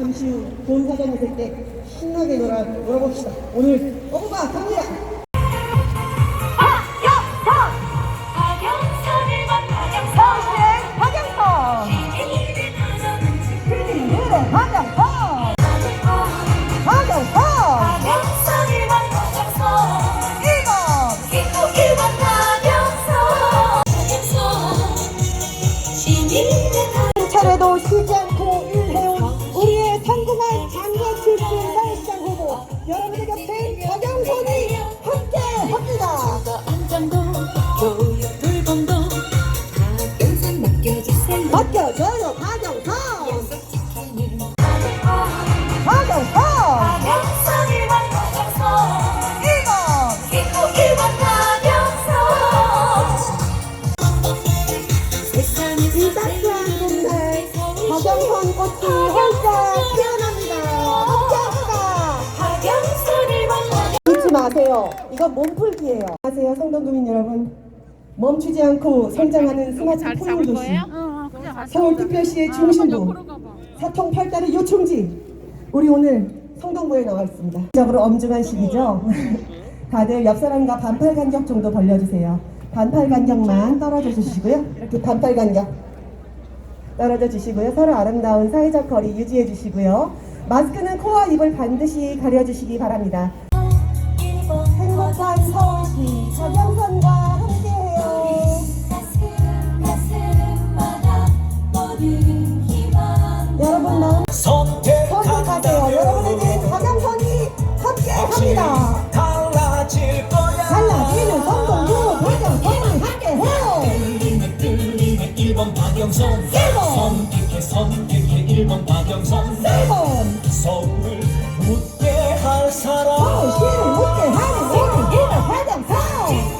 잠시 후 본 사전 있을 때 신나게 놀아봅시다. 오늘 어부가 갑니다. 차례도 쉬지 않고 일해온 우리의 성공한 장관 출신 사회시장 후보 여러분의 곁에 박영선이 함께합니다. 맡겨줘요 박영선. 박영선 1번 이따스한 봄날 박영선 꽃이 활짝 피어납니다. 함께합니다. 잊지 마세요. 이건 몸풀기예요. 안녕하세요 성동구민 여러분. 멈추지 않고 성장하는 스마트 포용 도시 서울특별시의 중심부 사통 8달의 요충지 우리 오늘 성동구에 나와 있습니다. 적으로 엄중한 시기죠. 다들 옆 사람과 반팔 간격 정도 벌려주세요. 반팔 간격만 떨어져 주시고요. 이렇게 반팔 간격 떨어져 주시고요. 서로 아름다운 사회적 거리 유지해 주시고요. 마스크는 코와 입을 반드시 가려주시기 바랍니다. 행복한 서울시 박영선과 함께해요. 여러분 마음 선택하세요. 여러분에게 박영선이 함께합니다. 달라지는 성동구 박영선이 함께해요. 끌리는 1번 박영선 1번 선택해 1번 박영선 1번 서울을 웃게 할 사람 서울시를 웃게 하는 우리 1번 박영선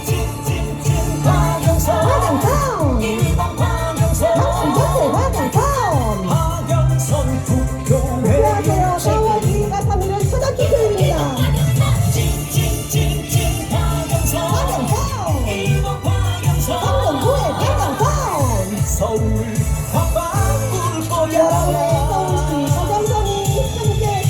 찐찐찐 박영선 박영선 1번 박영선 당신 곁에 박영선 박영선 투표해 안녕하세요. 4월 2일과 3일은 초등학교 교육입니다. 찐찐찐찐 박영선 박영선 1번 박영선 성동구의 박영선 서울 다 바꿀 거야 여러분의 서울시 박영선이 함께합니다.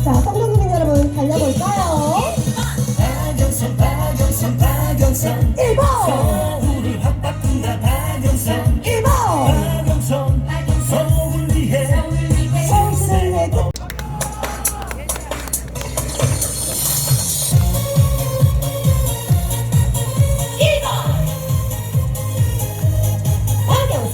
자, 성동구민 여러분 달려볼까요? 박영선 박영선 박영선 1번 서울을 확 바꾼다 박영선 1번 박영선 서울 위해 서울시를 위해 박영선 1번 박영선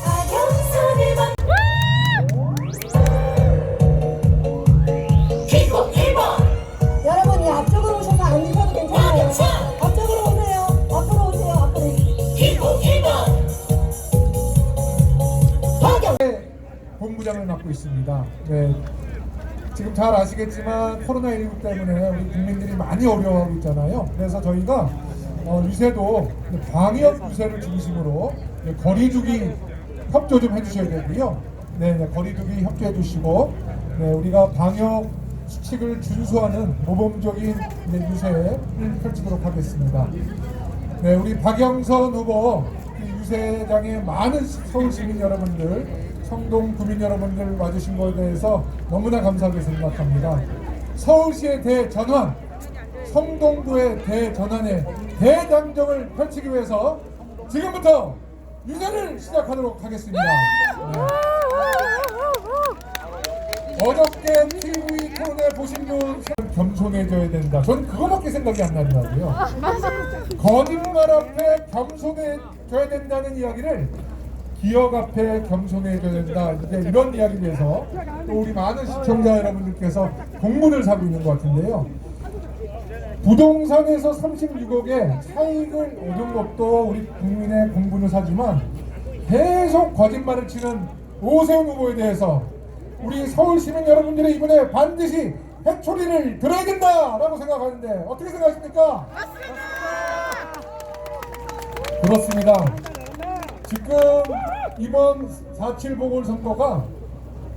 박영선 1번 1번 여러분이 앞쪽으로 오셔서 앉으셔도 괜찮아요. 앞쪽으로 오세요. 앞으로 오세요. 앞으로. 1번 박영 본부장을 맡고 있습니다. 네, 지금 잘 아시겠지만 코로나19 때문에 우리 국민들이 많이 어려워하고 있잖아요. 그래서 저희가 유세도 방역 유세를 중심으로 거리두기 협조 좀 해주셔야 되고요. 네, 거리두기 협조해 주시고 우리가 방역 수칙을 준수하는 모범적인 유세를 펼치도록 하겠습니다. 네, 우리 박영선 후보 유세장에 많은 서울 시민 여러분들, 성동 구민 여러분들 와주신 것에 대해서 너무나 감사하게 생각합니다. 서울시의 대전환, 성동구의 대전환의 대장정을 펼치기 위해서 지금부터 유세를 시작하도록 하겠습니다. 네. 어저께 TV 토론회 보신 분 겸손해져야 된다. 전 그거밖에 생각이 안 나더라고요. 거짓말 앞에 겸손해져야 된다는 이야기를 기억 앞에 겸손해져야 된다. 이제 이런 이야기를 위해서 또 우리 많은 시청자 여러분들께서 공분을 사고 있는 것 같은데요. 부동산에서 36억의 차익을 얻은 것도 우리 국민의 공분을 사지만 계속 거짓말을 치는 오세훈 후보에 대해서 우리 서울 시민 여러분들의 이번에 반드시 해초리를 들어야 된다라고 생각하는데 어떻게 생각하십니까? 그렇습니다. 지금 이번 4.7 보궐선거가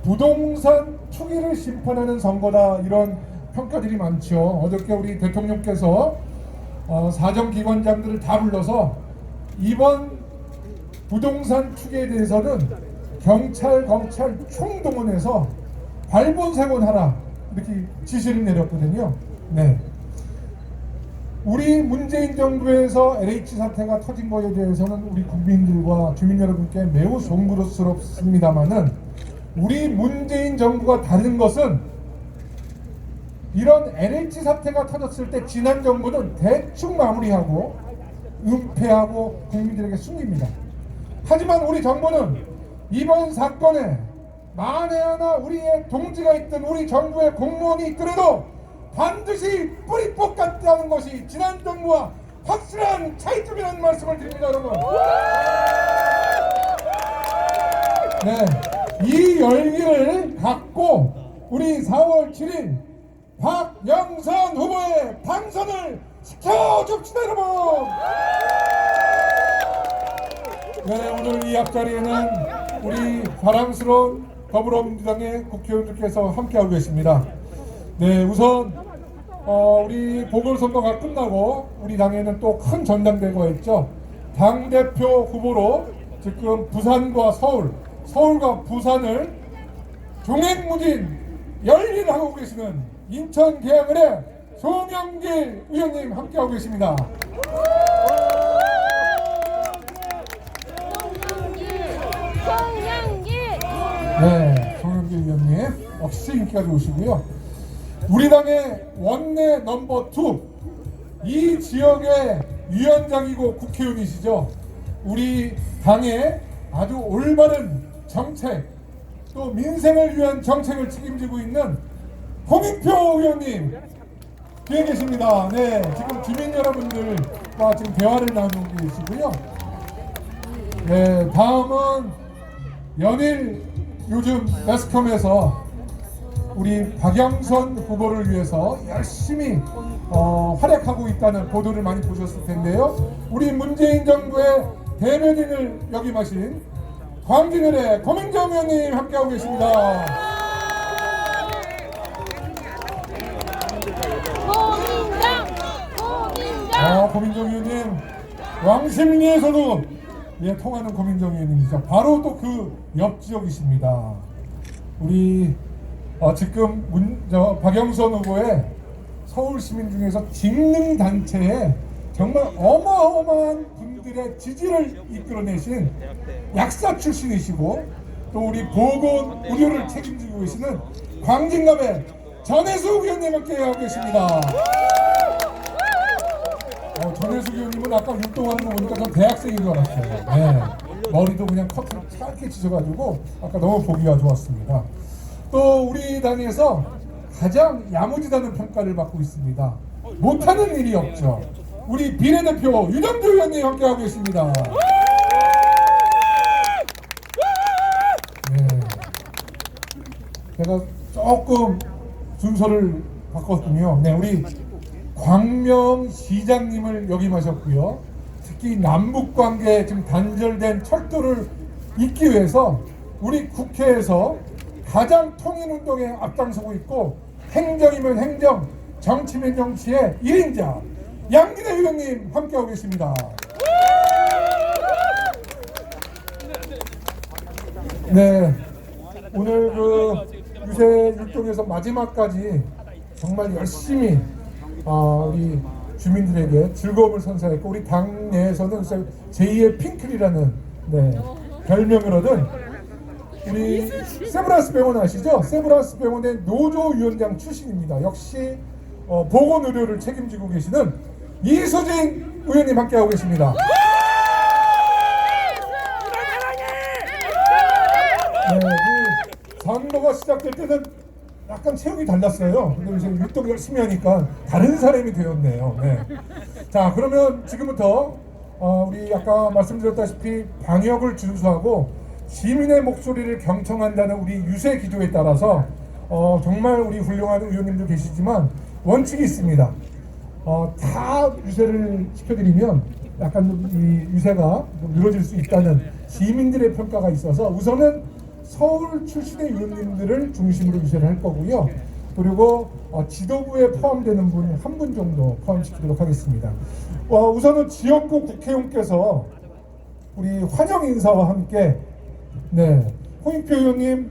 부동산 투기를 심판하는 선거다, 이런 평가들이 많죠. 어저께 우리 대통령께서 사정기관장들을 다 불러서 이번 부동산 투기에 대해서는 경찰, 검찰 총동원해서 발본색원하라, 이렇게 지시를 내렸거든요. 네. 우리 문재인 정부에서 LH 사태가 터진 것에 대해서는 우리 국민들과 주민 여러분께 매우 송구스럽습니다만은, 우리 문재인 정부가 다른 것은 이런 LH 사태가 터졌을 때 지난 정부는 대충 마무리하고 은폐하고 국민들에게 숨깁니다. 하지만 우리 정부는 이번 사건에 만에 하나 우리의 동지가 있든 우리 정부의 공무원이 있더라도 반드시 뿌리 뽑겠다는 것이 지난 정부와 확실한 차이점이라는 말씀을 드립니다, 여러분. 네, 이 열기를 갖고 우리 4월 7일 박영선 후보의 당선을 시켜줍시다, 여러분. 네, 오늘 이 앞자리에는 우리 사랑스러운 더불어민주당의 국회의원들께서 함께하고 계십니다. 네, 우선 우리 보궐선거가 끝나고 우리 당에는 또 큰 전당대회가 있죠. 당대표 후보로 지금 부산과 서울과 부산을 종횡무진 열일하고 계시는 인천 계양을의 송영길 의원님 함께하고 계십니다. 네, 송영길 의원님 역시 인기가 좋으시고요. 우리 당의 원내 넘버 2, 이 지역의 위원장이고 국회의원이시죠. 우리 당의 아주 올바른 정책, 또 민생을 위한 정책을 책임지고 있는 홍익표 의원님 뒤에 계십니다. 네, 지금 주민 여러분들과 지금 대화를 나누고 계시고요. 네, 다음은 연일 요즘 매스컴에서 우리 박영선 후보를 위해서 열심히 활약하고 있다는 보도를 많이 보셨을 텐데요. 우리 문재인 정부의 대변인을 역임하신 광진을의 고민정 의원님 함께하고 계십니다. 고민정 의원님, 왕십리에서도 통하는 고민정 의원님이죠. 바로 또 그 옆 지역이십니다. 우리 지금 박영선 후보의 서울 시민 중에서 직능 단체에 정말 어마어마한 분들의 지지를 이끌어내신 약사 출신이시고, 또 우리 보건 의료를 책임지고 계시는 광진갑의 전혜숙 의원님 함께하고 계십니다. 전혜숙 의원님은 아까 운동하는 거 보니까 전 대학생인 줄 알았어요. 네. 머리도 그냥 커트를 짧게 치셔가지고 아까 너무 보기가 좋았습니다. 또 우리 당에서 가장 야무지다는 평가를 받고 있습니다. 못하는 일이 없죠. 우리 비례대표 유정주 의원님 함께하고 계십니다. 네. 제가 조금 순서를 바꿨군요. 네, 우리 광명시장님을 역임하셨고요. 특히 남북관계에 지금 단절된 척도를 잇기 위해서 우리 국회에서 가장 통일운동에 앞장서고 있고, 행정이면 행정, 정치면 정치의 1인자 양기대 의원님 함께하고 계십니다. 네, 오늘 그 유세 일동에서 마지막까지 정말 열심히 우리 주민들에게 즐거움을 선사했고, 우리 당 내에서는 제2의 핑클이라는 별명을 얻은 우리 세브란스 병원 아시죠? 세브란스 병원의 노조위원장 출신입니다. 역시 보건의료를 책임지고 계시는 이수진 의원님 함께하고 계십니다. 네, 그 선거가 시작될 때는 약간 체형이 달랐어요. 근데 이제 율동 열심히 하니까 다른 사람이 되었네요. 네. 자, 그러면 지금부터 우리 아까 말씀드렸다시피 방역을 준수하고 시민의 목소리를 경청한다는 우리 유세 기조에 따라서 정말 우리 훌륭한 의원님도 계시지만 원칙이 있습니다. 다 유세를 시켜드리면 약간 이 유세가 좀 늘어질 수 있다는 시민들의 평가가 있어서 우선은 서울 출신의 의원님들을 중심으로 유세를 할 거고요. 그리고 지도부에 포함되는 분 한 분 정도 포함시키도록 하겠습니다. 우선은 지역구 국회의원께서 우리 환영 인사와 함께 홍익표 의원님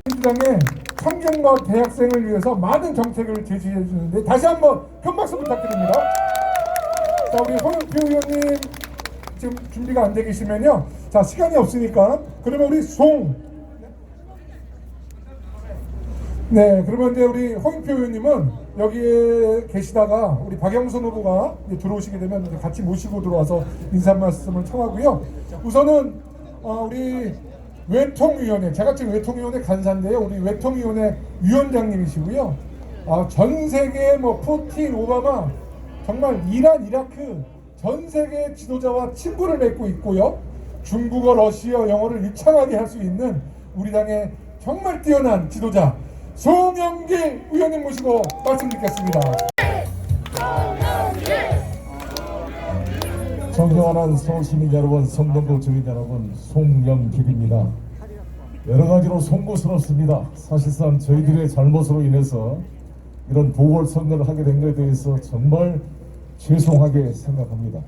민주당의 청년과 대학생을 위해서 많은 정책을 제시해 주는데 다시 한번 큰 박수 부탁드립니다. 자, 우리 홍익표 의원님 지금 준비가 안 돼 계시면요. 자, 시간이 없으니까 그러면 우리 그러면 이제 우리 홍익표 의원님은 여기에 계시다가 우리 박영선 후보가 들어오시게 되면 이제 같이 모시고 들어와서 인사 말씀을 청하고요. 우선은 우리 외통위원회, 제가 지금 외통위원회 간사인데요. 우리 외통위원회 위원장님이시고요. 전 세계 푸틴, 오바마, 정말 이란, 이라크 전 세계 지도자와 친구를 맺고 있고요. 중국어, 러시아, 영어를 유창하게 할 수 있는 우리 당의 정말 뛰어난 지도자 송영길 의원님 모시고 말씀 듣겠습니다. 존경하는 서울시민 여러분, 성동구 주민 여러분, 송영길입니다. 여러 가지로 송구스럽습니다. 사실상 저희들의 잘못으로 인해서 이런 보궐선거를 하게 된 것에 대해서 정말 죄송하게 생각합니다.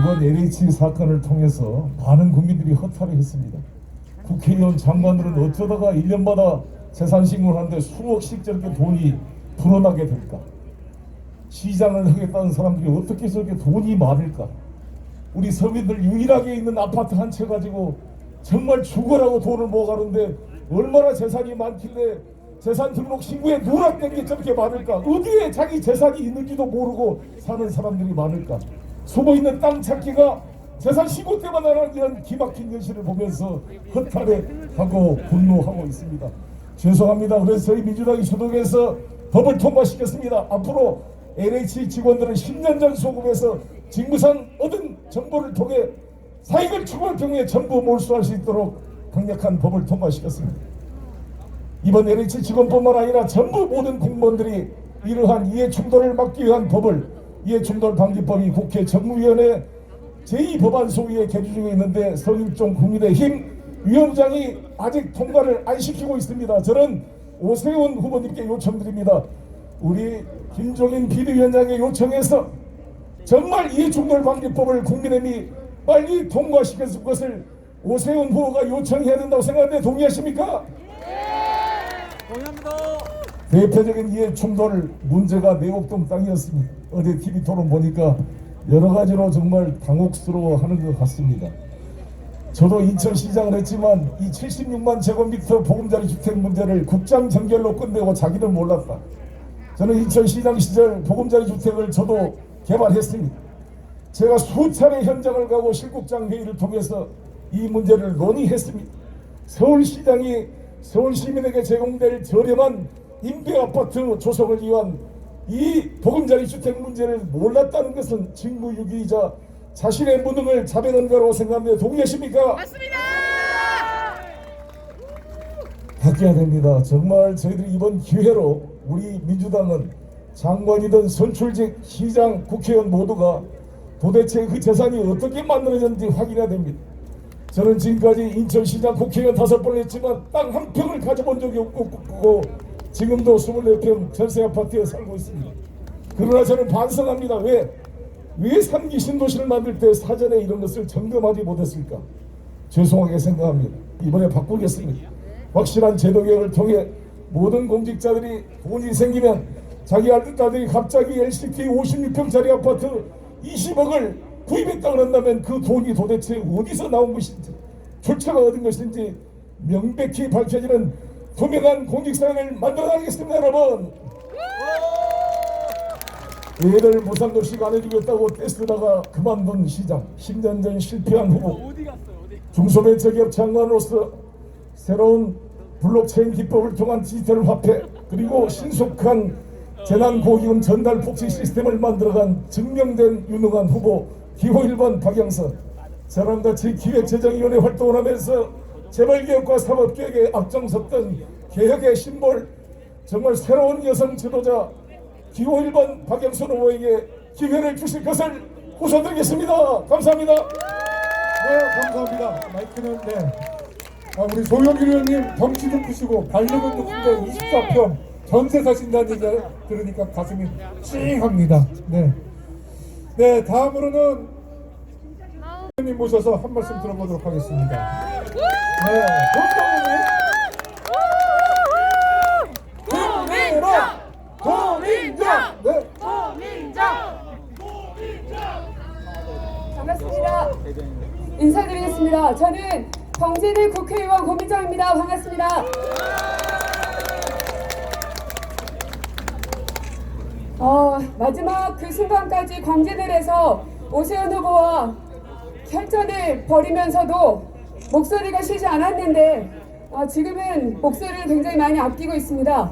이번 LH 사건을 통해서 많은 국민들이 허탈해 했습니다. 국회의원 장관들은 어쩌다가 1년마다 재산신고를 하는데 수억씩 저렇게 돈이 불어나게 될까? 시장을 하겠다는 사람들이 어떻게 저렇게 돈이 많을까? 우리 서민들 유일하게 있는 아파트 한 채 가지고 정말 죽으라고 돈을 모아가는데 얼마나 재산이 많길래 재산 등록 신고에 누락된 게 저렇게 많을까? 어디에 자기 재산이 있는지도 모르고 사는 사람들이 많을까? 숨어있는 땅 찾기가 재산 신고 때만 하는 이런 기막힌 현실을 보면서 허탈해하고 분노하고 있습니다. 죄송합니다. 그래서 저희 민주당이 주도해서 법을 통과시켰습니다. 앞으로 LH 직원들은 10년 전 소급해서 직무상 얻은 정보를 통해 사익을 추구할 경우에 전부 몰수할 수 있도록 강력한 법을 통과시켰습니다. 이번 LH 직원뿐만 아니라 전부 모든 공무원들이 이러한 이해충돌을 막기 위한 법을 이해충돌 방지법이 국회 정무위원회 제2법안 소위에 계류 중에 있는데 성일종 국민의힘 위원장이 아직 통과를 안 시키고 있습니다. 저는 오세훈 후보님께 요청드립니다. 우리 김종인 비대위원장의 요청에서 정말 이해충돌 방지법을 국민의힘이 빨리 통과시켰을 것을 오세훈 후보가 요청해야 된다고 생각하는데 동의하십니까? 동의합니다. 대표적인 이해충돌 문제가 내곡동 땅이었습니다. 어제 TV 토론 보니까 여러 가지로 정말 당혹스러워하는 것 같습니다. 저도 인천시장을 했지만 이 76만 제곱미터 보금자리 주택 문제를 국장 정결로 끝내고 자기는 몰랐다. 저는 인천시장 시절 보금자리 주택을 저도 개발했습니다. 제가 수차례 현장을 가고 실국장 회의를 통해서 이 문제를 논의했습니다. 서울시장이 서울시민에게 제공될 저렴한 임대아파트 조성을 위한 이 보금자리 주택 문제를 몰랐다는 것은 직무유기이자 자신의 무능을 자백한 거라고 생각하는데 동의하십니까? 맞습니다. 바뀌어야 됩니다. 정말 저희들이 이번 기회로 우리 민주당은 장관이든 선출직, 시장, 국회의원 모두가 도대체 그 재산이 어떻게 만들어졌는지 확인해야 됩니다. 저는 지금까지 인천시장 국회의원 5번 했지만 땅 한 평을 가져본 적이 없고 지금도 24평 전세 아파트에 살고 있습니다. 그러나 저는 반성합니다. 왜 3기 신도시를 만들 때 사전에 이런 것을 점검하지 못했을까? 죄송하게 생각합니다. 이번에 바꾸겠습니다. 확실한 제도 개혁을 통해 모든 공직자들이 돈이 생기면 자기 아들들이 갑자기 LCT 56평짜리 아파트 20억을 구입했다고 한다면 그 돈이 도대체 어디서 나온 것인지 출처가 얻은 것인지 명백히 밝혀지는 투명한 공직사회를 만들어가겠습니다. 여러분, 애들 무상급식 안 해주겠다고 떼쓰다가 그만둔 시장, 10년 전 실패한 후보, 중소벤처기업 장관으로서 새로운 블록체인 기법을 통한 디지털 화폐 그리고 신속한 재난보기금 전달 복지 시스템을 만들어간 증명된 유능한 후보 기호 1번 박영선, 저랑 같이 기획재정위원회 활동을 하면서 재벌개혁과 사법개혁에 앞장섰던 개혁의 심볼, 정말 새로운 여성 지도자 기호 1번 박영선 후보에게 기회를 주실 것을 호소드리겠습니다. 감사합니다. 네, 감사합니다. 마이크는 네. 우리 소영길 의원님 덩치도 크시고 발림은 높은데 24평 전세 사신다는 얘기 들으니까 가슴이 찡합니다. 네. 네, 다음으로는 의원님 모셔서 한 말씀 들어보도록 하겠습니다. 네, 도민정! 네. 반갑습니다. 인사드리겠습니다. 저는 경제대 국회의원 고민정입니다. 반갑습니다. 마지막 그 순간까지 광진을에서 오세훈 후보와 혈전을 벌이면서도 목소리가 쉬지 않았는데 지금은 목소리를 굉장히 많이 아끼고 있습니다.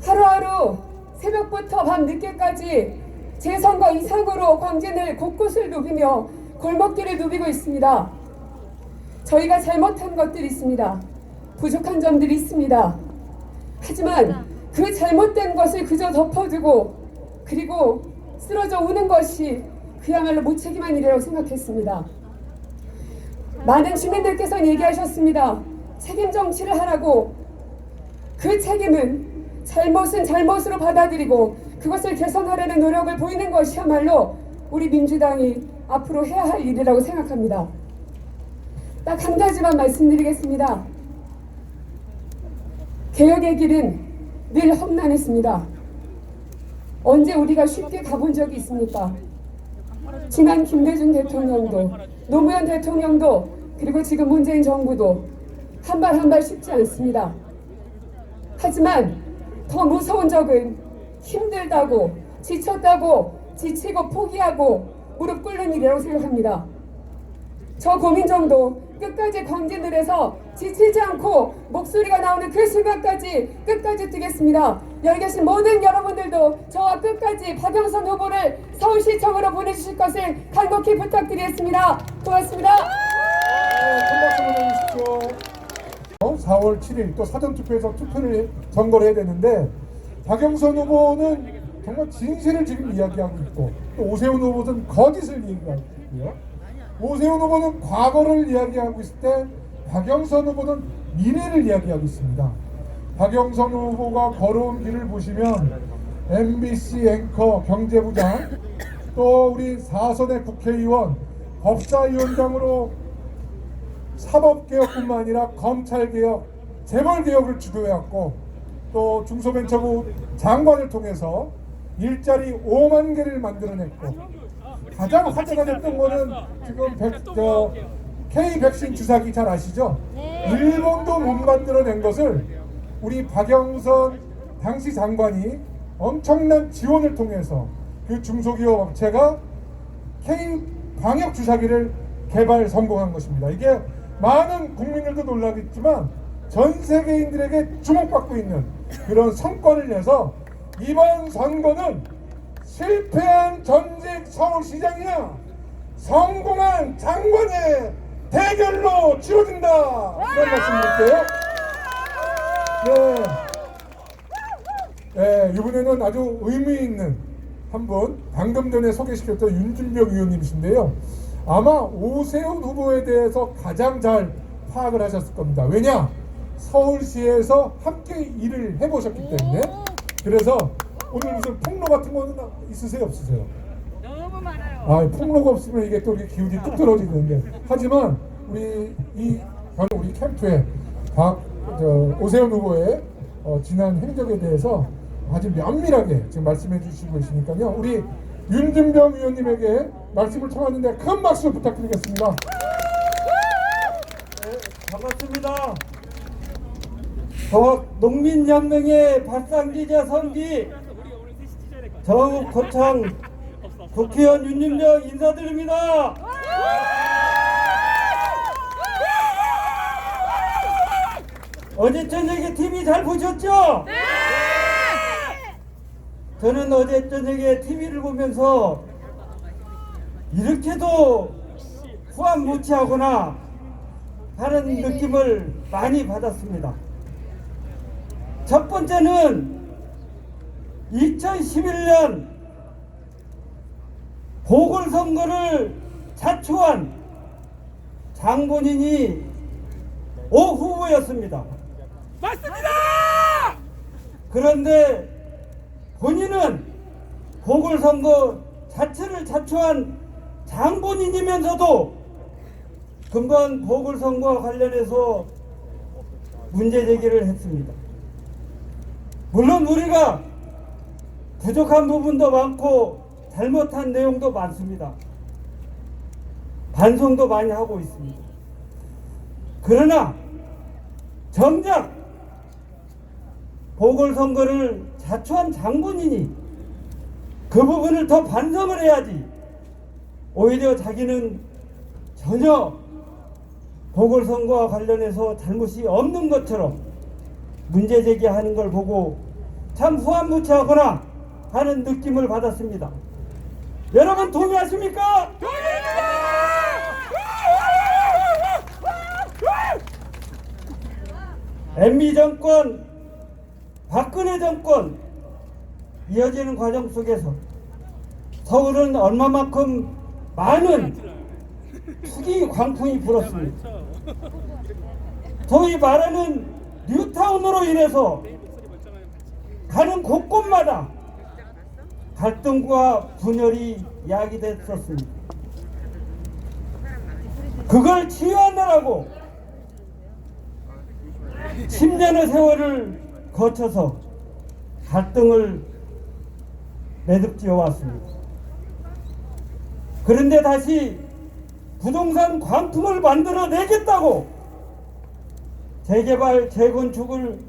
하루하루 새벽부터 밤 늦게까지 재선거 이상으로 광진을 곳곳을 누비며 골목길을 누비고 있습니다. 저희가 잘못한 것들이 있습니다. 부족한 점들이 있습니다. 하지만 그 잘못된 것을 그저 덮어두고 그리고 쓰러져 우는 것이 그야말로 무책임한 일이라고 생각했습니다. 많은 주민들께서 얘기하셨습니다. 책임 정치를 하라고. 그 책임은 잘못은 잘못으로 받아들이고 그것을 개선하려는 노력을 보이는 것이야말로 우리 민주당이 앞으로 해야 할 일이라고 생각합니다. 딱 한 가지만 말씀드리겠습니다. 개혁의 길은 늘 험난했습니다. 언제 우리가 쉽게 가본 적이 있습니까? 지난 김대중 대통령도 노무현 대통령도 그리고 지금 문재인 정부도 한 발 한 발 쉽지 않습니다. 하지만 더 무서운 적은 힘들다고 지쳤다고 지치고 포기하고 무릎 꿇는 일이라고 생각합니다. 저 고민정도 끝까지 광진을에서 지치지 않고 목소리가 나오는 그 순간까지 끝까지 뛰겠습니다. 여기 계신 모든 여러분들도 저와 끝까지 박영선 후보를 서울시청으로 보내주실 것을 간곡히 부탁드리겠습니다. 고맙습니다. 큰 박수 보내주십시오. 4월 7일 또 사전투표에서 투표를 선거를 해야 되는데 박영선 후보는 정말 진실을 지금 이야기하고 있고 또 오세훈 후보는 거짓을 이야기하고 있고요. 오세훈 후보는 과거를 이야기하고 있을 때 박영선 후보는 미래를 이야기하고 있습니다. 박영선 후보가 걸어온 길을 보시면 MBC 앵커 경제부장 또 우리 4선의 국회의원 법사위원장으로 사법개혁뿐만 아니라 검찰개혁, 재벌개혁을 주도해왔고 또 중소벤처부 장관을 통해서 일자리 5만 개를 만들어냈고 가장 화제가 됐던 거는 지금 K 백신 주사기 잘 아시죠? 일본도 못 만들어낸 것을 우리 박영선 당시 장관이 엄청난 지원을 통해서 그 중소기업 업체가 K 광역 주사기를 개발 성공한 것입니다. 이게 많은 국민들도 놀라겠지만 전 세계인들에게 주목받고 있는 그런 성과를 내서 이번 선거는 실패한 전직 서울시장이나 성공한 장관의 대결로 치러진다 이런 말씀드릴게요. 네, 이번에는 아주 의미 있는 한 분 방금 전에 소개시켰던 윤준병 의원님이신데요. 아마 오세훈 후보에 대해서 가장 잘 파악을 하셨을 겁니다. 왜냐? 서울시에서 함께 일을 해보셨기 때문에. 그래서 오늘 무슨 폭로 같은 거는 있으세요? 없으세요? 너무 많아요. 폭로가 없으면 이게 또 이렇게 기운이 뚝 떨어지는데. 하지만 우리 캠프에 오세훈 후보의 지난 행적에 대해서 아주 면밀하게 지금 말씀해 주시고 계시니까요. 우리 윤준병 의원님에게 말씀을 청하는데 큰 박수 부탁드리겠습니다. 네, 반갑습니다. 농민혁명의 발상기자 선기 정읍고창 국회의원 윤준병 인사드립니다. 어제 저녁에 TV 잘 보셨죠? 네! 저는 어제 저녁에 TV를 보면서 이렇게도 후한무치하구나 하는 느낌을 많이 받았습니다. 첫 번째는 2011년 보궐선거를 자초한 장본인이 오 후보였습니다. 맞습니다. 그런데 본인은 보궐선거 자체를 자초한 장본인이면서도 금번 보궐선거와 관련해서 문제 제기를 했습니다. 물론 우리가 부족한 부분도 많고 잘못한 내용도 많습니다. 반성도 많이 하고 있습니다. 그러나 정작 보궐선거를 자초한 장본인이 그 부분을 더 반성을 해야지, 오히려 자기는 전혀 보궐선거와 관련해서 잘못이 없는 것처럼 문제 제기하는 걸 보고 참 후한무치하구나 하는 느낌을 받았습니다. 여러분 동의하십니까? MB 정권, 박근혜 정권 이어지는 과정 속에서 서울은 얼마만큼 많은 투기 광풍이 불었습니다. 소위 말하는 뉴타운으로 인해서 가는 곳곳마다 갈등과 분열이 야기됐었습니다. 그걸 치유하느라고 10년의 세월을 거쳐서 갈등을 매듭지어 왔습니다. 그런데 다시 부동산 광풍을 만들어내겠다고 재개발, 재건축을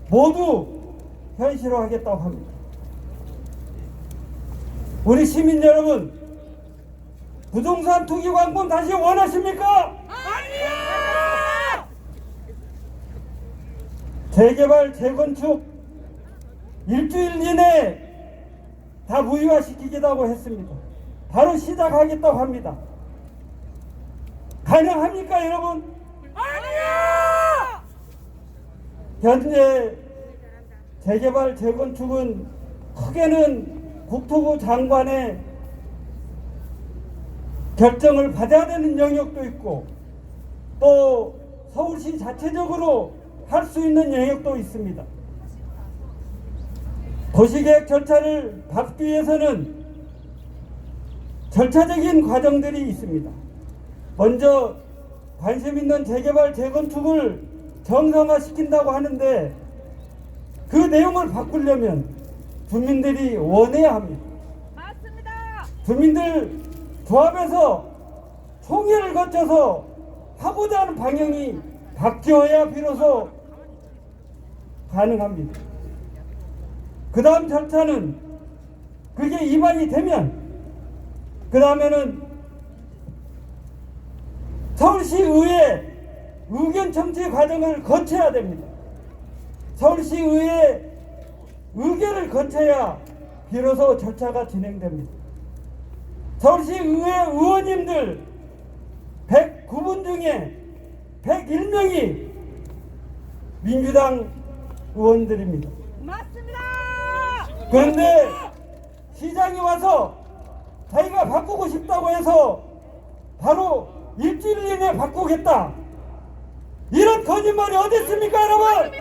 모두 현실화하겠다고 합니다. 우리 시민 여러분, 부동산 투기 광풍 다시 원하십니까? 아니요. 재개발, 재건축 일주일 이내에 다 무효화시키겠다고 했습니다. 바로 시작하겠다고 합니다. 가능합니까, 여러분? 아니요. 현재 재개발, 재건축은 크게는 국토부 장관의 결정을 받아야 되는 영역도 있고 또 서울시 자체적으로 할 수 있는 영역도 있습니다. 도시계획 절차를 밟기 위해서는 절차적인 과정들이 있습니다. 먼저 관심 있는 재개발, 재건축을 정상화시킨다고 하는데 그 내용을 바꾸려면 주민들이 원해야 합니다. 맞습니다. 주민들 조합에서 총회를 거쳐서 하고자 하는 방향이 바뀌어야 비로소 가능합니다. 그 다음 절차는 그게 입안이 되면 그 다음에는 서울시의회 의견 청취 과정을 거쳐야 됩니다. 서울시의회 의견을 거쳐야 비로소 절차가 진행됩니다. 서울시의회 의원님들 109분 중에 101명이 민주당 의원들입니다. 맞습니다. 그런데 시장이 와서 자기가 바꾸고 싶다고 해서 바로 일주일 이내에 바꾸겠다, 이런 거짓말이 어디 있습니까, 여러분?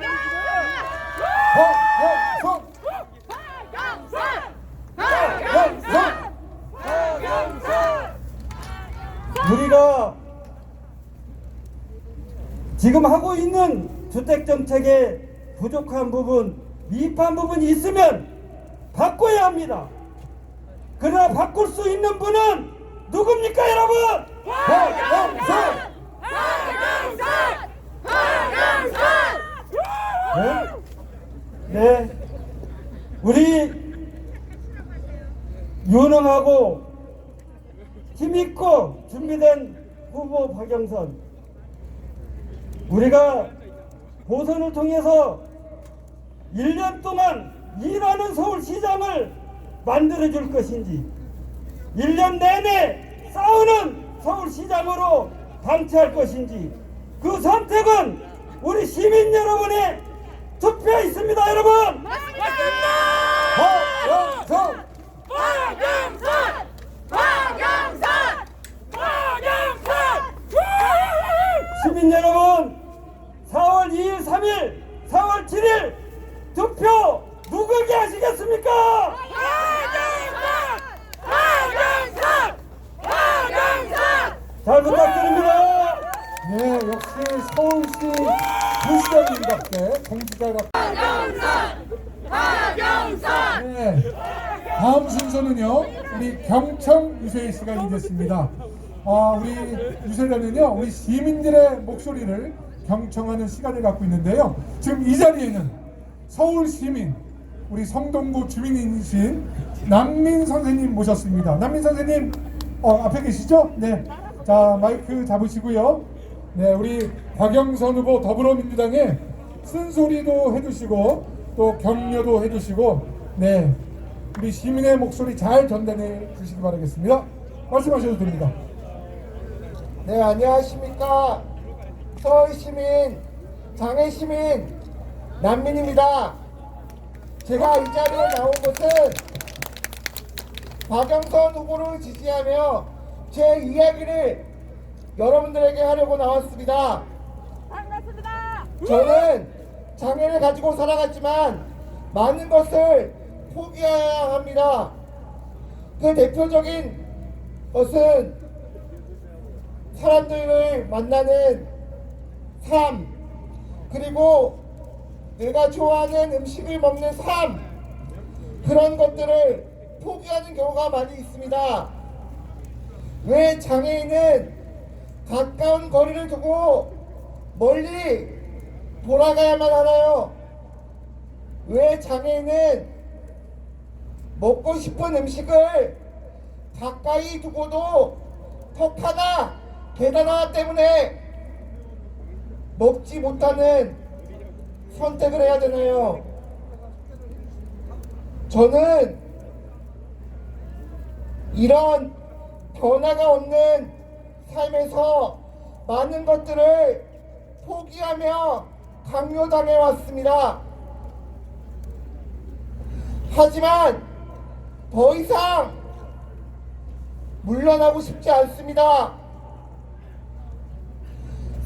우리가 지금 하고 있는 주택정책에 부족한 부분, 미흡한 부분이 있으면 바꿔야 합니다. 그러나 바꿀 수 있는 분은 누굽니까, 여러분? 네, 우리 유능하고 힘있고 준비된 후보 박영선, 우리가 보선을 통해서 1년 동안 일하는 서울시장을 만들어줄 것인지, 1년 내내 싸우는 서울시장으로 방치할 것인지, 그 선택은 우리 시민 여러분의 투표에 있습니다, 여러분! 맞습니다. 박영선! 박영선! 여러분들이 투표 누구에게 하시겠습니까? 잘 부탁드립니다. 네, 역시 서울시 부시장님답게 공직자가 네, 다음 순서는요 우리 경청 유세희 시간이 됐습니다. 우리 유세단은요 우리 시민들의 목소리를 경청하는 시간을 갖고 있는데요. 지금 이 자리에는 서울 시민 우리 성동구 주민이신 남민 선생님 모셨습니다. 남민 선생님 앞에 계시죠? 네, 자 마이크 잡으시고요. 네, 우리 박영선 후보 더불어민주당에 쓴소리도 해주시고 또 격려도 해주시고 네, 우리 시민의 목소리 잘 전달해 주시기 바라겠습니다. 말씀하셔도 됩니다. 네, 안녕하십니까. 서울시민, 장애시민, 난민입니다. 제가 이 자리에 나온 것은 박영선 후보를 지지하며 제 이야기를 여러분들에게 하려고 나왔습니다. 반갑습니다. 저는 장애를 가지고 살아갔지만 많은 것을 포기해야 합니다. 그 대표적인 것은 사람들을 만나는 삶, 그리고 내가 좋아하는 음식을 먹는 삶, 그런 것들을 포기하는 경우가 많이 있습니다. 왜 장애인은 가까운 거리를 두고 멀리 돌아가야만 하나요? 왜 장애인은 먹고 싶은 음식을 가까이 두고도 턱 하나, 계단 하나 때문에 먹지 못하는 선택을 해야 되나요? 저는 이런 변화가 없는 삶에서 많은 것들을 포기하며 강요당해 왔습니다. 하지만 더 이상 물러나고 싶지 않습니다.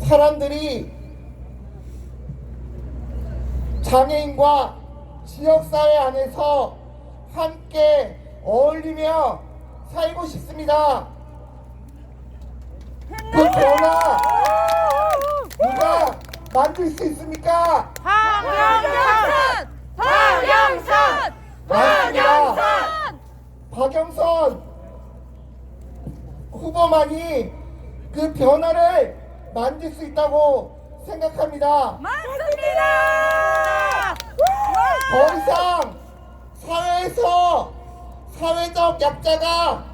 사람들이 장애인과 지역사회 안에서 함께 어울리며 살고 싶습니다. 그 변화 누가 만들 수 있습니까? 박영선 후보만이 그 변화를 만들 수 있다고 생각합니다. 맞습니다. 더 이상 사회에서 사회적 약자가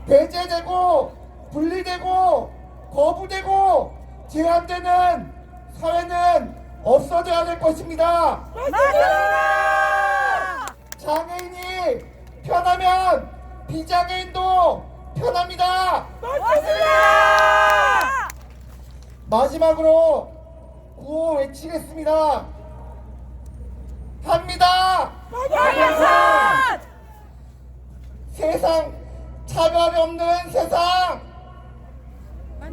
배제되고 분리되고 거부되고 제한되는 사회는 없어져야 될 것입니다. 맞습니다. 장애인이 편하면 비장애인도 편합니다. 맞습니다. 마지막으로 구호 외치겠습니다. 합니다. 박영선. 세상 차별이 없는 세상.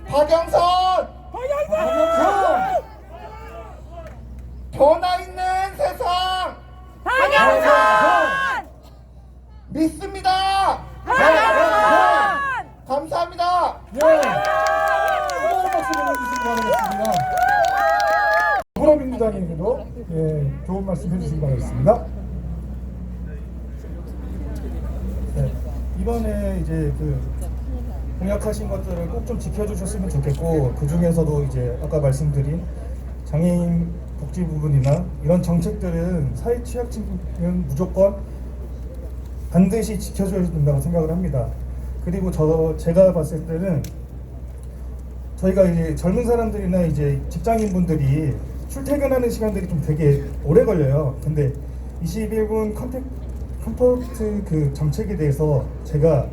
박영선. 변화 있는 세상. 박영선. 믿습니다. 박영선. 감사합니다. 예, 뜨거운 박수 보내주시기 바라겠습니다. 더불어민주당에게도 좋은 말씀 해주시기 바라겠습니다. 네, 이번에 이제 공약하신 것들을 꼭 좀 지켜주셨으면 좋겠고, 그 중에서도 이제 아까 말씀드린 장애인 복지 부분이나 이런 정책들은 사회 취약층은 무조건 반드시 지켜줘야 된다고 생각을 합니다. 그리고 제가 봤을 때는 저희가 이제 젊은 사람들이나 이제 직장인분들이 출퇴근하는 시간들이 좀 되게 오래 걸려요. 근데 21분 컴포트 그 정책에 대해서 제가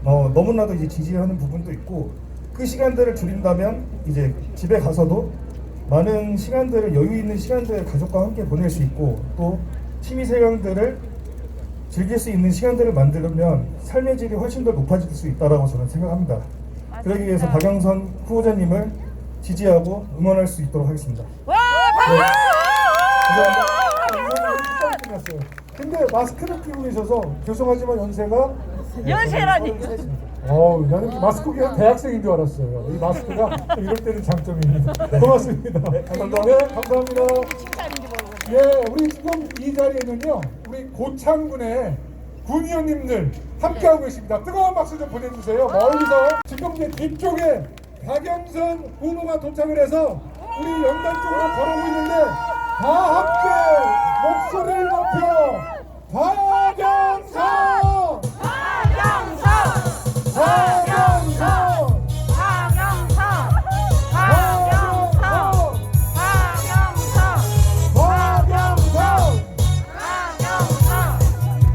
너무나도 이제 지지하는 부분도 있고, 그 시간들을 줄인다면 이제 집에 가서도 많은 시간들을, 여유 있는 시간들을 가족과 함께 보낼 수 있고, 또 취미 생활들을 즐길 수 있는 시간들을 만들면 삶의 질이 훨씬 더 높아질 수 있다고 저는 생각합니다. 그러기 위해서 박영선 후보자님을 지지하고 응원할 수 있도록 하겠습니다. 와, 박수! 감사합니다. 마스크를 끼고 계셔서 죄송하지만 연세가 연세라니. 나는 마스크 끼는 대학생인 줄 알았어요. 이 마스크가 이럴 때는 장점입니다. 고맙습니다. 감사합니다. 네, 감사합니다. 예, 우리 지금 이 자리에는요, 우리 고창군의 군의원님들 함께하고 계십니다. 뜨거운 박수 좀 보내주세요. 멀리서 지금 이제 뒤쪽에 박영선 후보가 도착을 해서 우리 연단 쪽으로 걸어오고 있는데 다 함께 목소리를 높여 박영선! 박영선! 박영선! 박영선! 박영선! 박영선!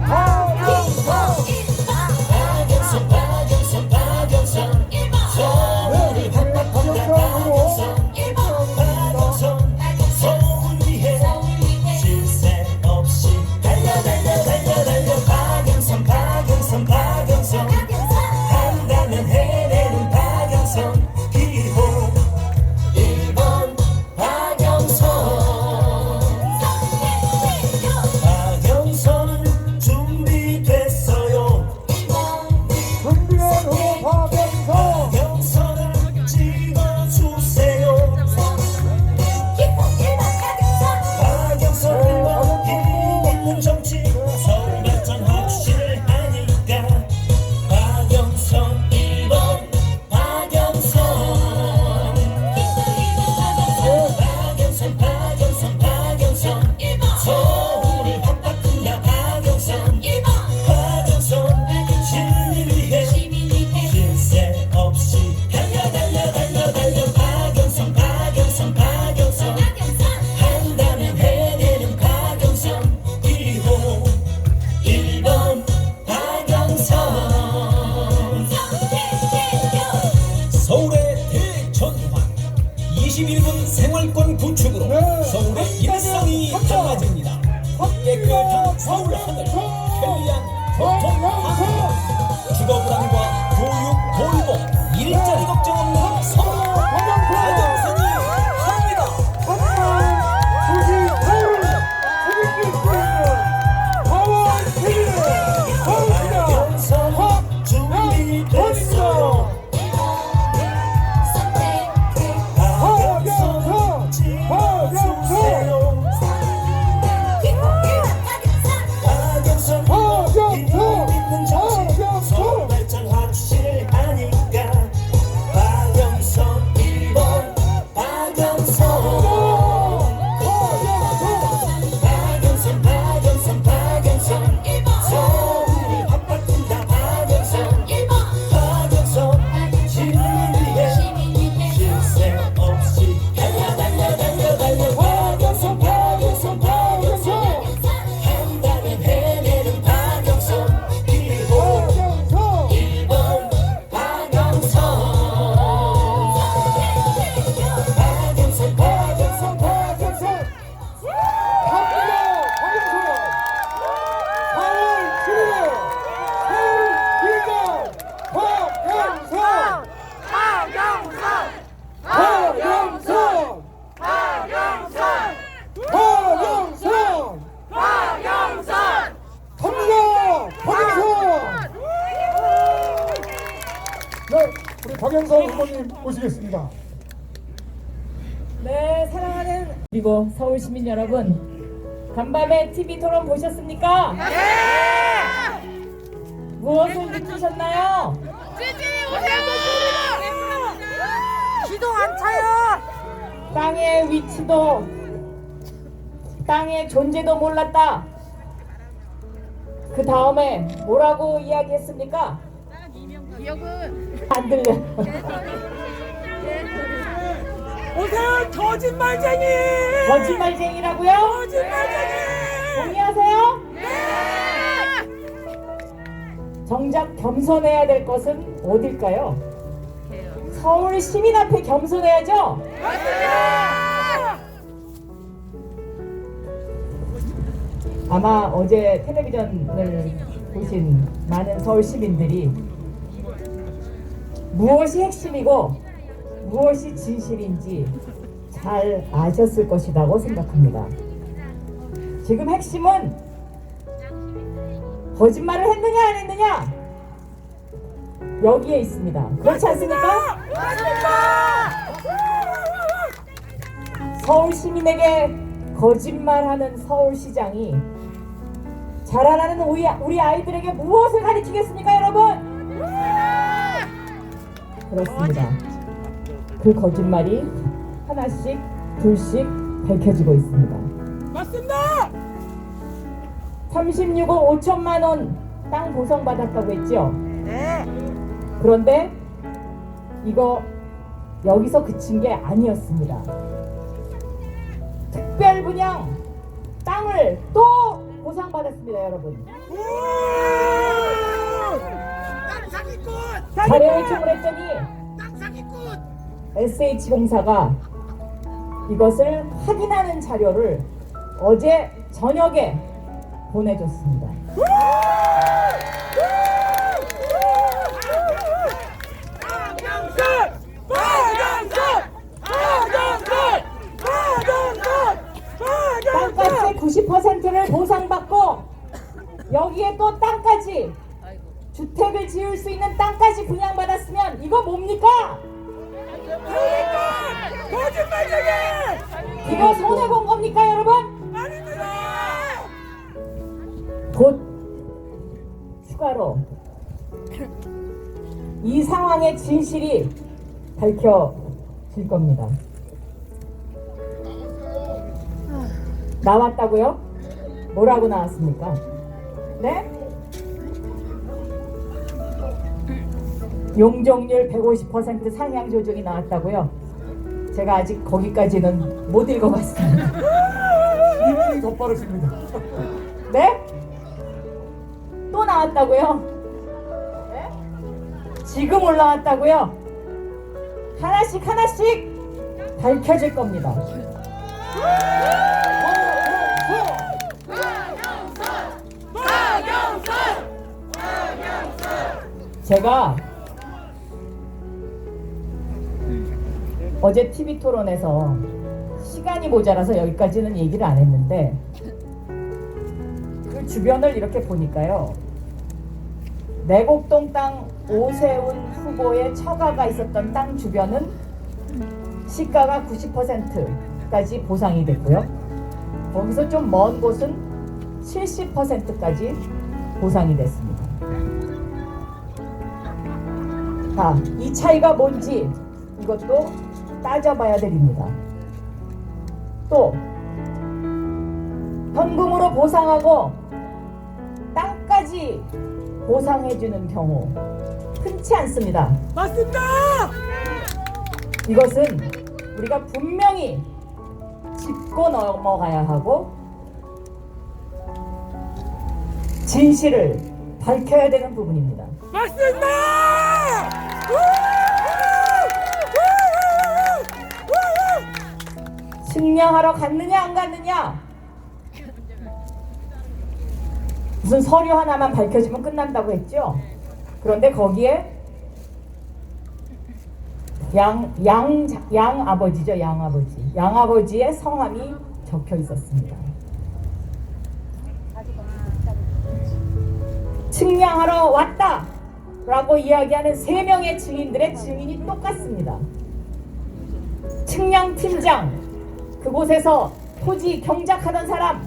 박영선! 박영선 박영선 서울을 박영선으로 서울 위해 쉴 새 없이 달려 박영선 한다면 해내는 박영선 기호 1번 박영선 박영선은 준비됐어요 준비된 후보 박영선! 박영선을 찍어주세요 박영선 1번 힘 있는 정치 서울 발전 확실하니까 박영선 1번 박영선 박영선 1번 서울을 확 바꾼다 박영선 박영선 시민을 위해 쉴 새 없이 달려 박영선 한다면 해내는 박영선 기호 1번 박영선 서울의 대전환 21분 생활권 구축으로 서울의 일상이 달라집니다. 깨끗한 서울 하늘 편리한 교통 환경 주거불안과 교육 돌봄 일자리 걱정 없는 서울 박영선이 합니다. 박영선 준비됐어요 박영선 찍어주세요 박영선 힘 있는 정치 서울 발전 확실하니까 박영선 1번 박영선 서울을 확 바꾼다 박영선 박영선 시민을 위해 쉴 새 없이 달려 박영선 한다면 해내는 박영선 기호 1번 박영선 네, 우리 박영선 후보님 모시겠습니다. 네, 사랑하는 그리고 서울 시민 여러분, 간밤에 TV 토론 보셨습니까? 네! 무엇을 느끼셨나요? 지진이 오세요! 기동 안 차요! 땅의 위치도, 땅의 존재도 몰랐다. 그 다음에 뭐라고 이야기했습니까? 기억은 안 들려. 오세요! 거짓말쟁이! 거짓말쟁이라고요? 거짓말쟁이! 동의하세요? 네! 정작 겸손해야 될 것은 어딜까요? 서울 시민 앞에 겸손해야죠? 맞습니다! 아마 어제 텔레비전을 보신 많은 서울 시민들이 무엇이 핵심이고 무엇이 진실인지 잘 아셨을 것이라고 생각합니다. 지금 핵심은 거짓말을 했느냐 안 했느냐? 여기에 있습니다. 그렇지 않습니까? 서울 시민에게 거짓말하는 서울시장이 자라나는 우리 아이들에게 무엇을 가르치겠습니까, 여러분? 그렇습니다. 그 거짓말이 하나씩 둘씩 밝혀지고 있습니다. 맞습니다. 36억 5천만 원 땅 보상받았다고 했죠? 네. 그런데 이거 여기서 그친 게 아니었습니다. 특별 분양 땅을 또 보상받았습니다, 여러분. 땅 사기꾼. 자료 요청을 했더니 땅 사기꾼. SH공사가 이것을 확인하는 자료를 어제 저녁에 보내줬습니다. 땅값의 90%를 보상받고 여기에 또 땅까지 주택을 지을 수 있는 땅까지 분양받았으면 이거 뭡니까? 거짓말쟁이. 이거 손해본 겁니까, 여러분? 아닙니다. 곧 추가로 이 상황의 진실이 밝혀질 겁니다. 나왔다고요? 뭐라고 나왔습니까? 네? 용적률 150% 상향 조정이 나왔다고요? 제가 아직 거기까지는 못 읽어봤습니다. 이분이 더 빠르십니다. 네? 또 나왔다고요? 네? 지금 올라왔다고요? 하나씩 밝혀질 겁니다. 제가 어제 TV 토론에서 시간이 모자라서 여기까지는 얘기를 안 했는데 그 주변을 이렇게 보니까요, 내곡동 땅 오세훈 후보의 처가가 있었던 땅 주변은 시가가 90%까지 보상이 됐고요, 거기서 좀 먼 곳은 70%까지 보상이 됐습니다. 자, 이 차이가 뭔지 이것도 따져봐야 됩니다. 또 현금으로 보상하고 땅까지 보상해주는 경우 흔치 않습니다. 맞습니다. 이것은 우리가 분명히 짚고 넘어가야 하고 진실을 밝혀야 되는 부분입니다. 맞습니다. 측량하러 갔느냐 안 갔느냐, 무슨 서류 하나만 밝혀지면 끝난다고 했죠. 그런데 거기에 양아버지죠. 양아버지의 성함이 적혀 있었습니다. 측량하러 왔다 라고 이야기하는 3명의 증인들의 증인이 똑같습니다. 측량팀장, 그곳에서 토지 경작하던 사람,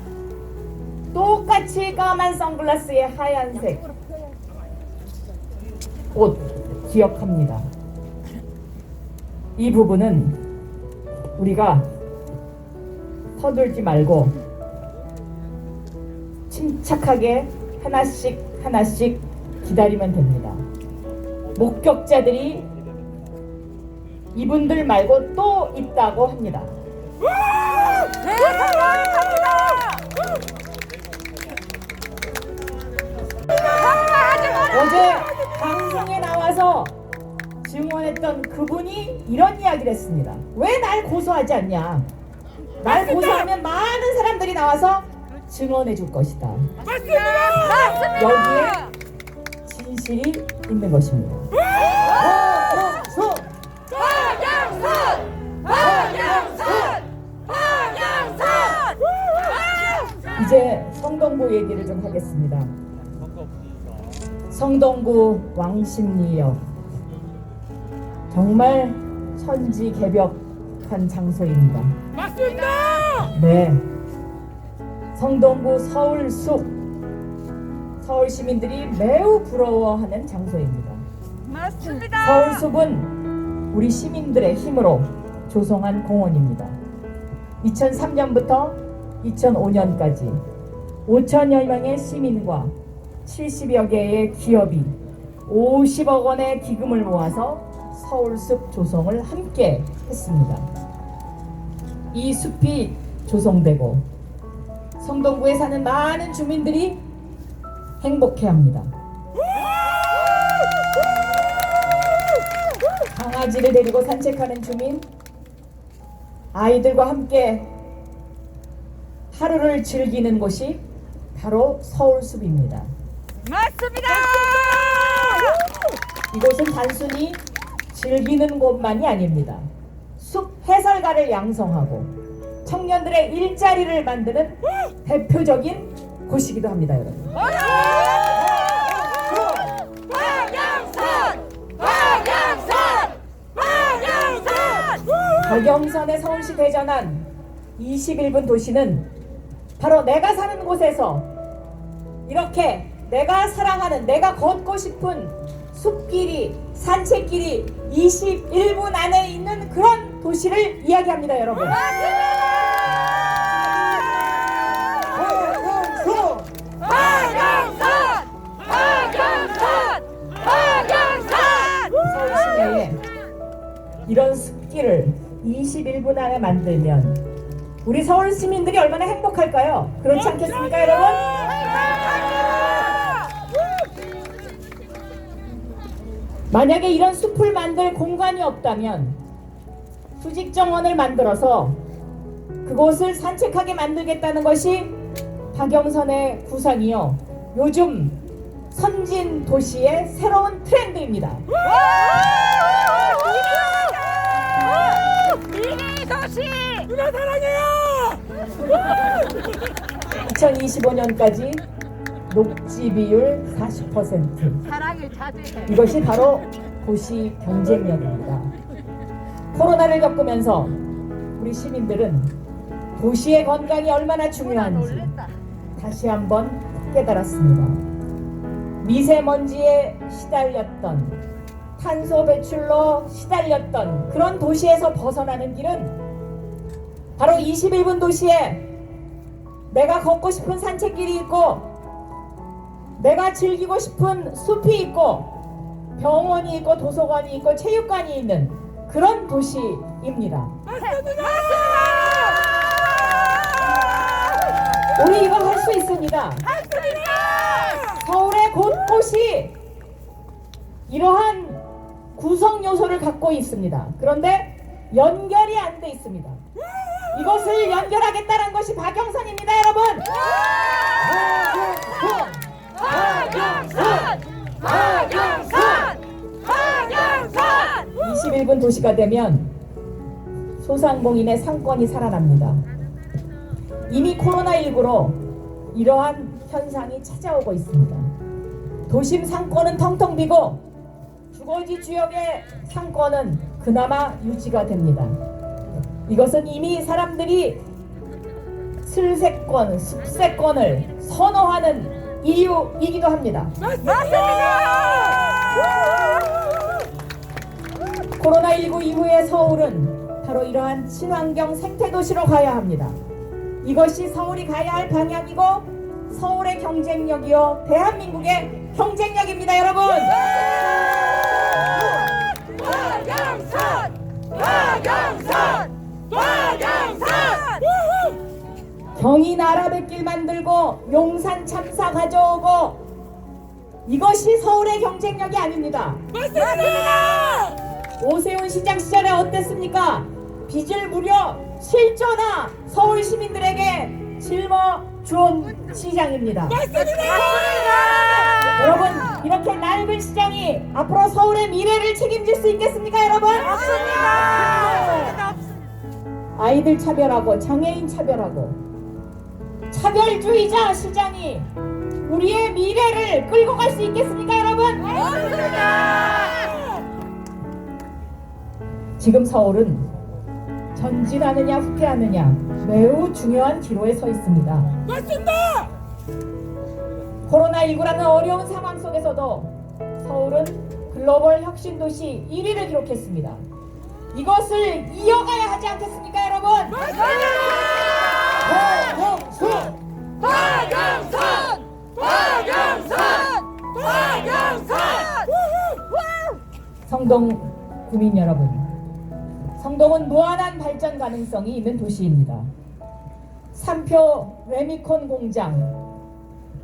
똑같이 까만 선글라스에 하얀색 옷 기억합니다. 이 부분은 우리가 서둘지 말고 침착하게 하나씩 기다리면 됩니다. 목격자들이 이분들 말고 또 있다고 합니다. 어제 방송에 나와서 증언했던 그분이 이런 이야기를 했습니다. 왜 날 고소하지 않냐? 날 고소하면 많은 사람들이 나와서 증언해 줄 것이다. 맞습니다. 여기에 진실이 있는 것입니다. 이제 성동구 얘기를 좀 하겠습니다. 성동구 왕십리역 정말 천지개벽한 장소입니다. 맞습니다. 네, 성동구 서울숲 서울 시민들이 매우 부러워하는 장소입니다. 맞습니다. 서울숲은 우리 시민들의 힘으로 조성한 공원입니다. 2003년부터 2005년까지 5천여 명의 시민과 70여 개의 기업이 50억 원의 기금을 모아서 서울숲 조성을 함께 했습니다. 이 숲이 조성되고 성동구에 사는 많은 주민들이 행복해합니다. 강아지를 데리고 산책하는 주민, 아이들과 함께 하루를 즐기는 곳이 바로 서울숲입니다. 맞습니다. 이곳은 단순히 즐기는 곳만이 아닙니다. 숲 해설가를 양성하고 청년들의 일자리를 만드는 대표적인 곳이기도 합니다, 여러분. 박영선의 서울시 대전환 21분 도시는 바로 내가 사는 곳에서 이렇게 내가 사랑하는, 내가 걷고 싶은 숲길이, 산책길이 21분 안에 있는 그런 도시를 이야기합니다, 여러분. 서울 시내에 이런 숲길을 21분 안에 만들면 우리 서울 시민들이 얼마나 행복할까요? 그렇지 않겠습니까, 여러분? 만약에 이런 숲을 만들 공간이 없다면 수직정원을 만들어서 그곳을 산책하게 만들겠다는 것이 박영선의 구상이요, 요즘 선진 도시의 새로운 트렌드입니다. 미래 도시. 누나 사랑해요. 2025년까지 녹지 비율 40%. 사랑을 자제해. 이것이 바로 도시 경쟁력입니다. 코로나를 겪으면서 우리 시민들은 도시의 건강이 얼마나 중요한지 다시 한번 깨달았습니다. 미세먼지에 시달렸던, 탄소 배출로 시달렸던 그런 도시에서 벗어나는 길은 바로 21분 도시에 내가 걷고 싶은 산책길이 있고, 내가 즐기고 싶은 숲이 있고, 병원이 있고, 도서관이 있고, 체육관이 있는 그런 도시입니다. 우리 이거 할 수 있습니다. 서울의 곳곳이 이러한 구성 요소를 갖고 있습니다. 그런데 연결이 안 돼 있습니다. 이것을 연결하겠다는 것이 박영선입니다, 여러분. 박영선 21분 도시가 되면 소상공인의 상권이 살아납니다. 이미 코로나19로 이러한 현상이 찾아오고 있습니다. 도심 상권은 텅텅 비고 주거지 지역의 상권은 그나마 유지가 됩니다. 이것은 이미 사람들이 슬세권, 숲세권을 선호하는 이유이기도 합니다. 코로나19 이후의 서울은 바로 이러한 친환경 생태도시로 가야 합니다. 이것이 서울이 가야 할 방향이고 서울의 경쟁력이요, 대한민국의 경쟁력입니다, 여러분. 경인 아라뱃길 만들고 용산 참사 가져오고, 이것이 서울의 경쟁력이 아닙니다. 오세훈 시장 시절에 어땠습니까? 빚을 무려 7조나 서울 시민들에게 짊어준 시장입니다. 여러분, 이렇게 낡은 시장이 앞으로 서울의 미래를 책임질 수 있겠습니까, 여러분? 아이들 차별하고 장애인 차별하고 차별주의자 시장이 우리의 미래를 끌고 갈 수 있겠습니까, 여러분? 지금 서울은 전진하느냐 후퇴하느냐 매우 중요한 기로에 서 있습니다. 맞습니다. 코로나19라는 어려운 상황 속에서도 서울은 글로벌 혁신 도시 1위를 기록했습니다. 이것을 이어가야 하지 않겠습니까, 여러분? 성동 구민 여러분, 성동은 무한한 발전 가능성이 있는 도시입니다. 삼표 레미콘 공장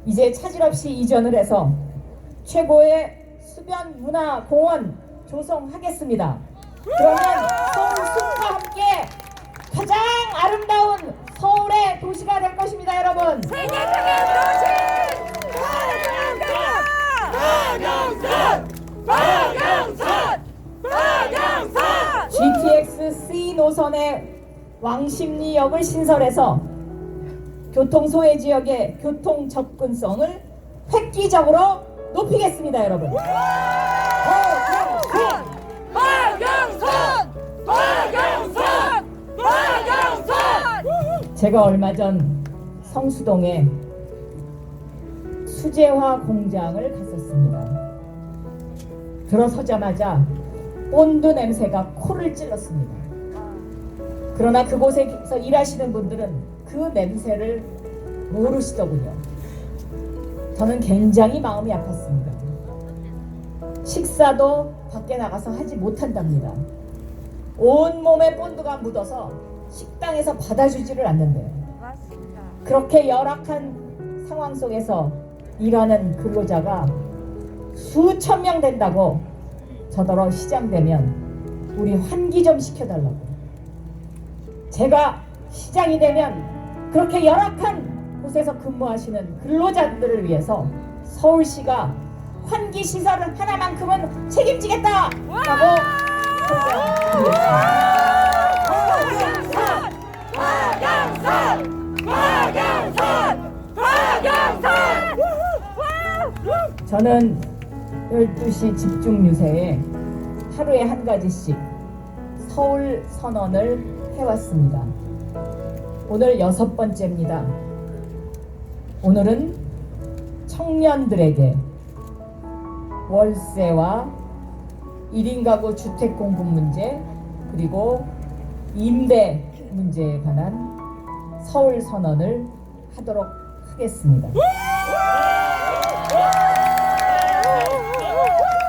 이제 차질 없이 이전을 해서 최고의 수변 문화 공원 조성하겠습니다. 그러면 서울 숲과 함께 가장 아름다운 서울의 도시가 될 것입니다, 여러분. 세계적인 도시! 박영선! GTX-C 노선의 왕십리역을 신설해서 교통 소외 지역의 교통 접근성을 획기적으로 높이겠습니다, 여러분. 제가 얼마 전 성수동에 수제화 공장을 갔었습니다. 들어서자마자 본드 냄새가 코를 찔렀습니다. 그러나 그곳에서 일하시는 분들은 그 냄새를 모르시더군요. 저는 굉장히 마음이 아팠습니다. 식사도 밖에 나가서 하지 못한답니다. 온몸에 본드가 묻어서 식당에서 받아주지를 않는데요. 그렇게 열악한 상황 속에서 일하는 근로자가 수천 명 된다고 저더러 시장 되면 우리 환기 좀 시켜달라고. 제가 시장이 되면 그렇게 열악한 곳에서 근무하시는 근로자들을 위해서 서울시가 환기 시설을 하나만큼은 책임지겠다라고 저는 12시 집중 유세에 하루에 한 가지씩 서울 선언을 해왔습니다. 오늘 6번째입니다. 오늘은 청년들에게 월세와 1인 가구 주택 공급 문제 그리고 임대 문제에 관한 서울 선언을 하도록 하겠습니다.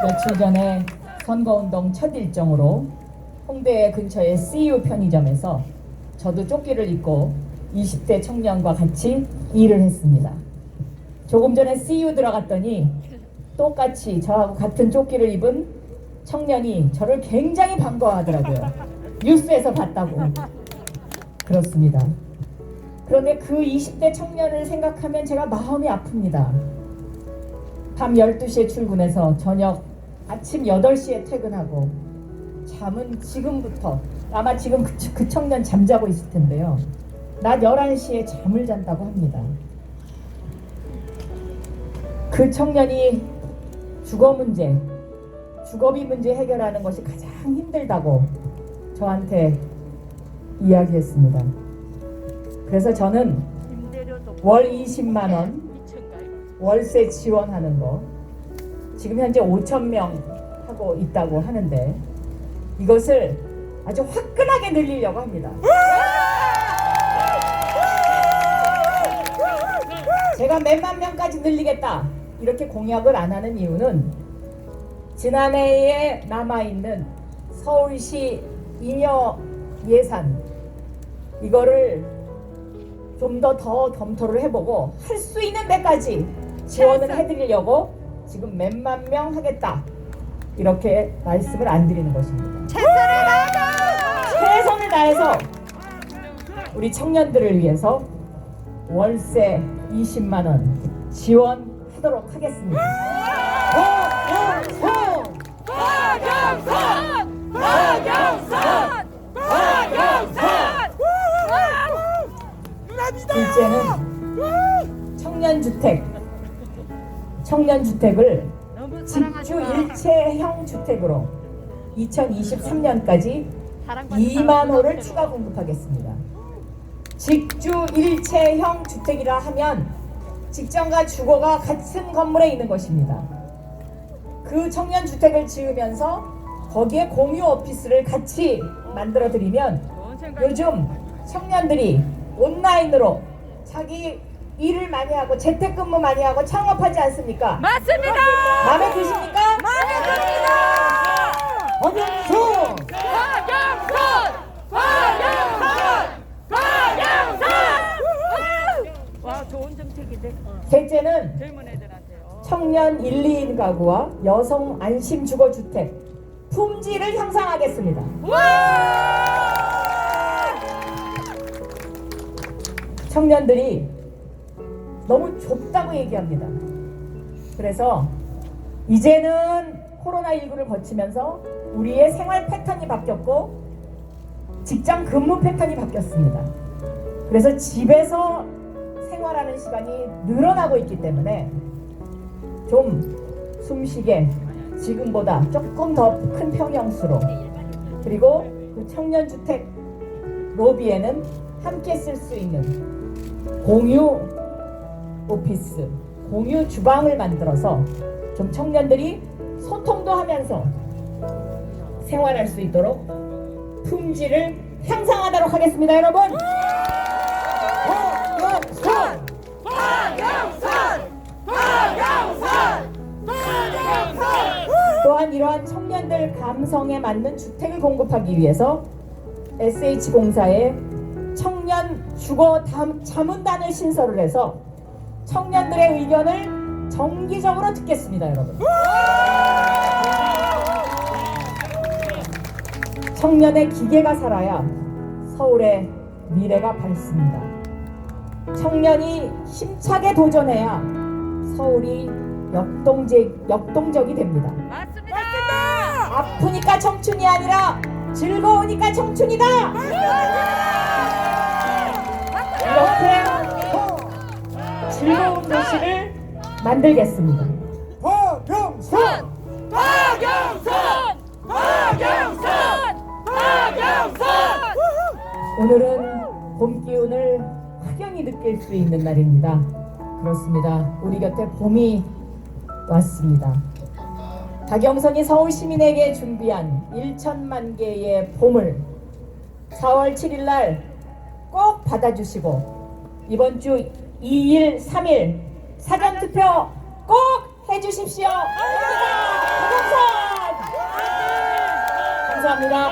며칠 전에 선거운동 첫 일정으로 홍대 근처의 CU 편의점에서 저도 조끼를 입고 20대 청년과 같이 일을 했습니다. 조금 전에 CU 들어갔더니 똑같이 저하고 같은 조끼를 입은 청년이 저를 굉장히 반가워하더라고요. 뉴스에서 봤다고. 그렇습니다. 그런데 그 20대 청년을 생각하면 제가 마음이 아픕니다. 밤 12시에 출근해서 저녁 아침 8시에 퇴근하고 잠은 지금부터 아마 지금 그 청년 잠자고 있을 텐데요. 낮 11시에 잠을 잔다고 합니다. 그 청년이 주거비 문제 해결하는 것이 가장 힘들다고 저한테 이야기했습니다. 그래서 저는 월 20만 원 월세 지원하는 거 지금 현재 5,000명 하고 있다고 하는데 이것을 아주 화끈하게 늘리려고 합니다. 제가 몇만 명까지 늘리겠다 이렇게 공약을 안 하는 이유는 지난해에 남아있는 서울시 잉여 예산 이거를 좀 더 검토를 해보고 할 수 있는 데까지 지원을 해드리려고 지금 몇만 명 하겠다 이렇게 말씀을 안 드리는 것입니다. 최선을 다해서 우리 청년들을 위해서 월세 20만 원 지원하도록 하겠습니다. 둘째는 청년주택 청년주택을 직주 일체형 주택으로 2023년까지 2만 호를 추가 공급하겠습니다. 직주 일체형 주택이라 하면 직장과 주거가 같은 건물에 있는 것입니다. 그 청년주택을 지으면서 거기에 공유 오피스를 같이 만들어 드리면 요즘 청년들이 온라인으로 자기 일을 많이 하고 재택근무 많이 하고 창업하지 않습니까? 맞습니다. 마음에 드십니까? 마음에 듭니다. 박영선! 박영선! 와, 좋은 정책인데. 셋째는 젊은 애들한테요. 청년 1, 2인 가구와 여성 안심 주거 주택 품질을 향상하겠습니다. 청년들이 너무 좁다고 얘기합니다. 그래서 이제는 코로나19를 거치면서 우리의 생활 패턴이 바뀌었고 직장 근무 패턴이 바뀌었습니다. 그래서 집에서 생활하는 시간이 늘어나고 있기 때문에 좀 숨쉬게 지금보다 조금 더 큰 평형수로, 그리고 그 청년주택 로비에는 함께 쓸 수 있는 공유 오피스, 공유 주방을 만들어서 좀 청년들이 소통도 하면서 생활할 수 있도록 품질을 향상하도록 하겠습니다, 여러분. 박영선! 박영선! 박영선! 또한 이러한 청년들 감성에 맞는 주택을 공급하기 위해서 SH공사에 청년 주거 자문단을 신설을 해서 청년들의 의견을 정기적으로 듣겠습니다, 여러분. 청년의 기계가 살아야 서울의 미래가 밝습니다. 청년이 힘차게 도전해야 서울이 역동적이 됩니다. 맞습니다. 아프니까 청춘이 아니라 즐거우니까 청춘이다. 이렇게 즐거운 도시를 만들겠습니다. 박영선! 박영선! 박영선! 박영선! 오늘은 봄 기운을 확연히 느낄 수 있는 날입니다. 그렇습니다. 우리 곁에 봄이 왔습니다. 박영선이 서울 시민에게 준비한 1천만 개의 봄을 4월 7일 날 꼭 받아주시고 이번 주 2일, 3일 사전투표 꼭 해주십시오. 감사합니다.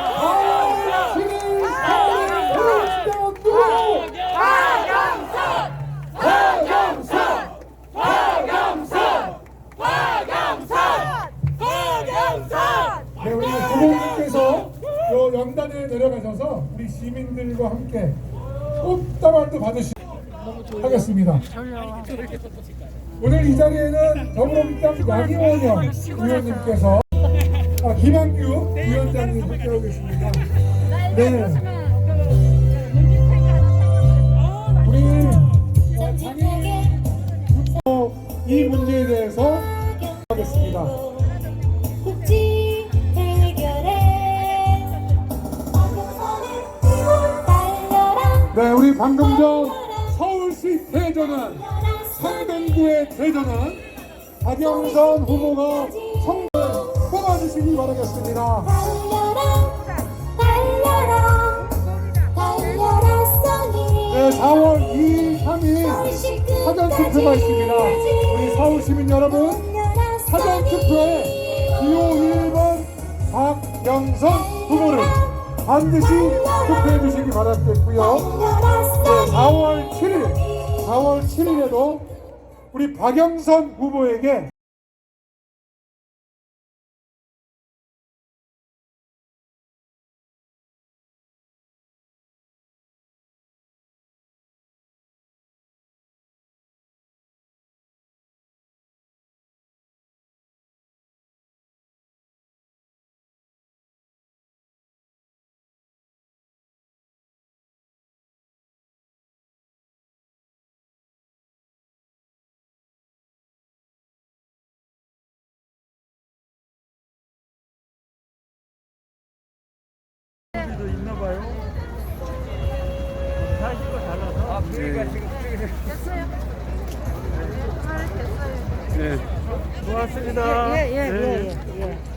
네, 우리 후보님께서 요 연단에 내려가셔서 우리 시민들과 함께 꽃다발도 받으시겠습니다. 오늘 이 자리에는 더불어민주당 양희원영 의원님께서 김한규 위원장님 함께하고 계십니다. 네, 우리 장애인 이 문제에 대해서 하겠습니다. 국지 해결해 달려라. 네, 우리 방금 전 서울시 대전은 성동구의 대전은 박영선 후보가 성공을 뽑아주시기 바라겠습니다. 달려라 달려라 써니. 네, 4월 2일, 3일 사전투표가 있습니다. 우리 서울시민 여러분, 사전투표에 기호 1번 박영선 후보를 반드시 투표해 주시기 바라겠고요. 네, 4월 7일에도 우리 박영선 후보에게 방법이 있나 봐요. 사실과 달라서. 아, 분위기가 지금 됐어요. 됐어요. 네. 고맙습니다. 예.